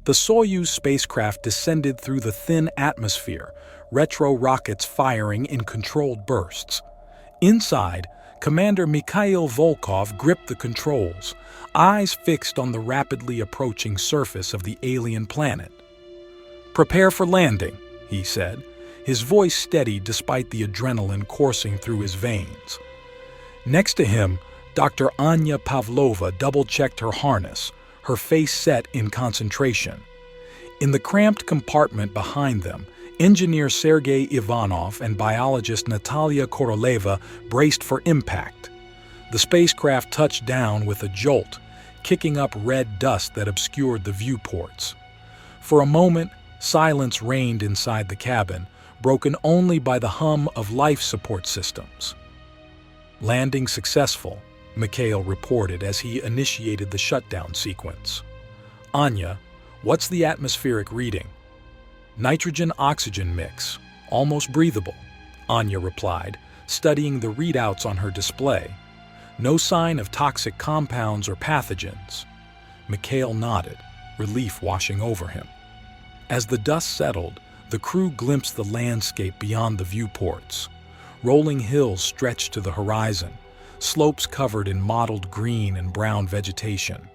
The Soyuz spacecraft descended through the thin atmosphere, retro rockets firing in controlled bursts. Inside, Commander Mikhail Volkov gripped the controls, eyes fixed on the rapidly approaching surface of the alien planet. "Prepare for landing," he said, his voice steady despite the adrenaline coursing through his veins. Next to him, Dr. Anya Pavlova double-checked her harness, her face set in concentration. In the cramped compartment behind them, engineer Sergei Ivanov and biologist Natalia Koroleva braced for impact. The spacecraft touched down with a jolt, kicking up red dust that obscured the viewports. For a moment, silence reigned inside the cabin, broken only by the hum of life support systems. "Landing successful," Mikhail reported as he initiated the shutdown sequence. "Anya, what's the atmospheric reading?" "Nitrogen-oxygen mix, almost breathable," Anya replied, studying the readouts on her display. "No sign of toxic compounds or pathogens." Mikhail nodded, relief washing over him. As the dust settled, the crew glimpsed the landscape beyond the viewports. Rolling hills stretched to the horizon, slopes covered in mottled green and brown vegetation.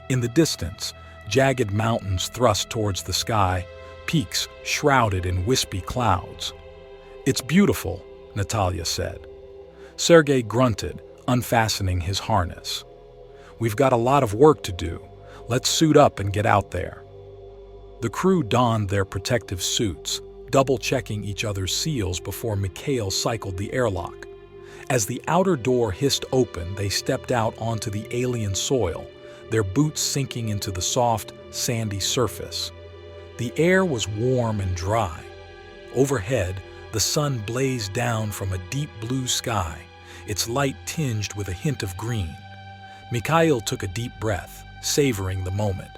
In the distance, jagged mountains thrust towards the sky, peaks shrouded in wispy clouds. "It's beautiful," Natalia said. Sergei grunted, unfastening his harness. "We've got a lot of work to do. Let's suit up and get out there." The crew donned their protective suits, double-checking each other's seals before Mikhail cycled the airlock. As the outer door hissed open, they stepped out onto the alien soil, their boots sinking into the soft, sandy surface. The air was warm and dry. Overhead, the sun blazed down from a deep blue sky, its light tinged with a hint of green. Mikhail took a deep breath, savoring the moment.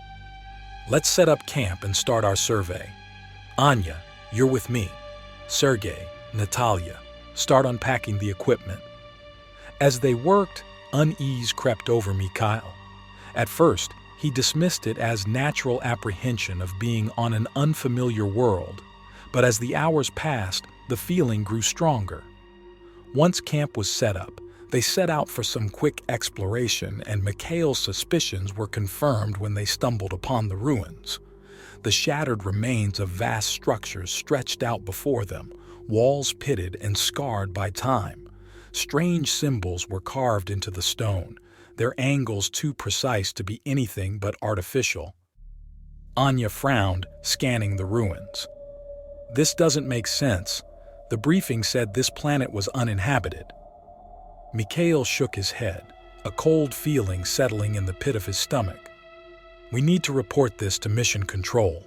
"Let's set up camp and start our survey. Anya, you're with me. Sergei, Natalia, start unpacking the equipment." As they worked, unease crept over Mikhail. At first, he dismissed it as natural apprehension of being on an unfamiliar world, but as the hours passed, the feeling grew stronger. Once camp was set up, they set out for some quick exploration, and Mikhail's suspicions were confirmed when they stumbled upon the ruins. The shattered remains of vast structures stretched out before them, walls pitted and scarred by time. Strange symbols were carved into the stone, their angles too precise to be anything but artificial. Anya frowned, scanning the ruins. "This doesn't make sense. The briefing said this planet was uninhabited." Mikhail shook his head, a cold feeling settling in the pit of his stomach. "We need to report this to Mission Control."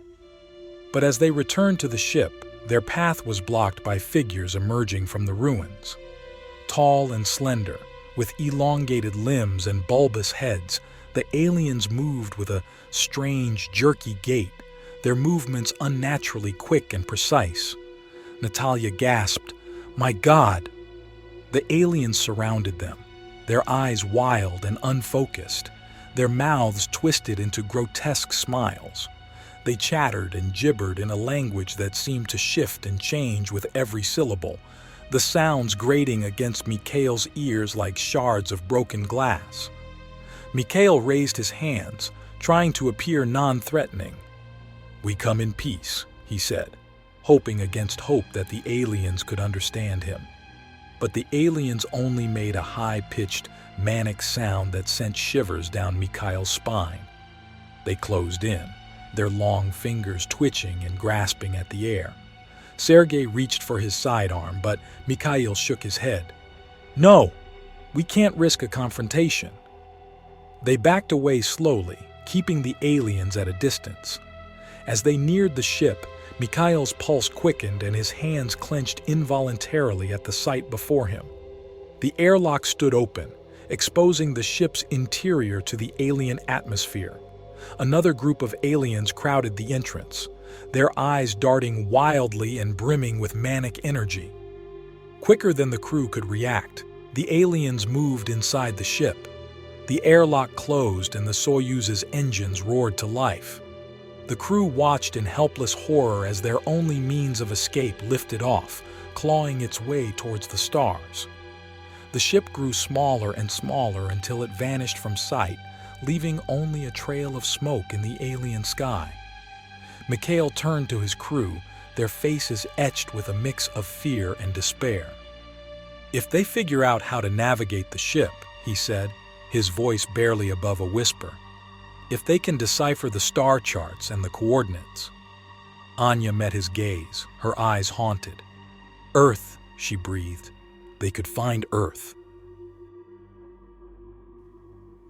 But as they returned to the ship, their path was blocked by figures emerging from the ruins. Tall and slender, with elongated limbs and bulbous heads, the aliens moved with a strange, jerky gait, their movements unnaturally quick and precise. Natalia gasped, "My God!" The aliens surrounded them, their eyes wild and unfocused, their mouths twisted into grotesque smiles. They chattered and gibbered in a language that seemed to shift and change with every syllable, the sounds grating against Mikhail's ears like shards of broken glass. Mikhail raised his hands, trying to appear non-threatening. "We come in peace," he said, hoping against hope that the aliens could understand him. But the aliens only made a high-pitched, manic sound that sent shivers down Mikhail's spine. They closed in, their long fingers twitching and grasping at the air. Sergei reached for his sidearm, but Mikhail shook his head. "No, we can't risk a confrontation." They backed away slowly, keeping the aliens at a distance. As they neared the ship, Mikhail's pulse quickened and his hands clenched involuntarily at the sight before him. The airlock stood open, exposing the ship's interior to the alien atmosphere. Another group of aliens crowded the entrance, their eyes darting wildly and brimming with manic energy. Quicker than the crew could react, the aliens moved inside the ship. The airlock closed and the Soyuz's engines roared to life. The crew watched in helpless horror as their only means of escape lifted off, clawing its way towards the stars. The ship grew smaller and smaller until it vanished from sight, leaving only a trail of smoke in the alien sky. Mikhail turned to his crew, their faces etched with a mix of fear and despair. "If they figure out how to navigate the ship," he said, his voice barely above a whisper, "if they can decipher the star charts and the coordinates." Anya met his gaze, her eyes haunted. "Earth," she breathed. "They could find Earth."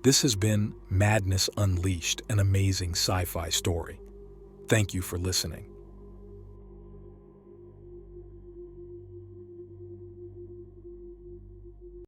This has been Madness Unleashed, an amazing sci-fi story. Thank you for listening.